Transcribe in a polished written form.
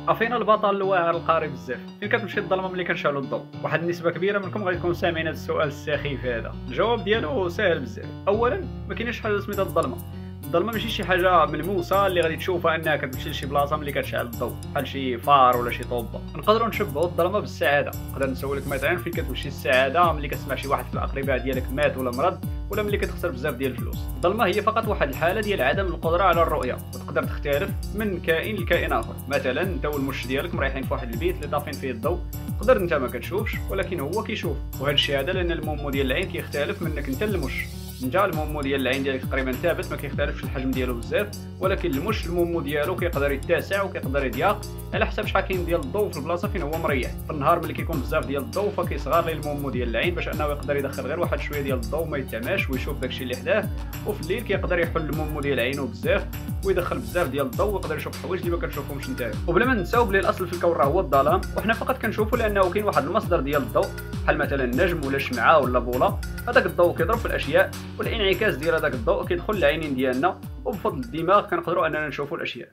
عافينا البطل الواعر القاري بزاف فين كتمشي الظلمه ملي كنشعلوا الضوء. واحد النسبه كبيره منكم غادي تكونوا سامعين هذا السؤال السخيف هذا. الجواب ديالو ساهل بزاف. اولا ما كاينش حاجه سميتها الظلمه. الظلمه ماشي شي حاجه ملموسه اللي غادي تشوفها انها كتمشي لشي بلاصه ملي كتشعل الضوء بحال شي فار ولا شي طوبه. نقدروا نشبهوا الظلمه بالسعاده. نقدر نسولك مثلا فين كتمشي السعاده ملي كتسمع شي واحد في الاقرباء ديالك مات ولا مرض ولا ملي كتخسر بزاف ديال الفلوس. الظلمه هي فقط واحد الحاله ديال عدم القدره على الرؤيه وتقدر تختلف من كائن لكائن اخر. مثلا انت والمش ديالك مريحين في واحد البيت اللي طافين فيه الضوء، تقدر انت ما كتشوفش ولكن هو كيشوف. وهذا الشيء هذا لان المومو ديال العين كيختلف منك انت للمش. انت المومو ديال العين ديالك تقريبا ثابت ما كيختلفش الحجم ديالو بزاف، ولكن المش المومو ديالو كيقدر يتسع وكيقدر يضيق على حسب شحال كاين ديال الضوء في البلاصه فين هو مريح. في النهار ملي كيكون بزاف ديال الضوء فكيصغر ليه المومو ديال العين باش انه يقدر يدخل غير واحد شويه ديال الضوء ما يتعماش ويشوف داكشي اللي حداه. وفي الليل كيقدر يحل المومو ديال عينو بزاف ويدخل بزاف ديال الضوء ويقدر يشوف حوايج اللي ما كنشوفهمش نتايا. وبلا ما نساو بلي الاصل في الكون راه هو الظلام وحنا فقط كنشوفوا لانه كاين واحد المصدر ديال الضوء بحال مثلا النجم ولا شمعه ولا بوله. هذاك الضوء كيضرب في الاشياء والانعكاس ديال هذاك الضوء كيدخل للعينين ديالنا وبفضل الدماغ كنقدروا اننا نشوفوا الاشياء.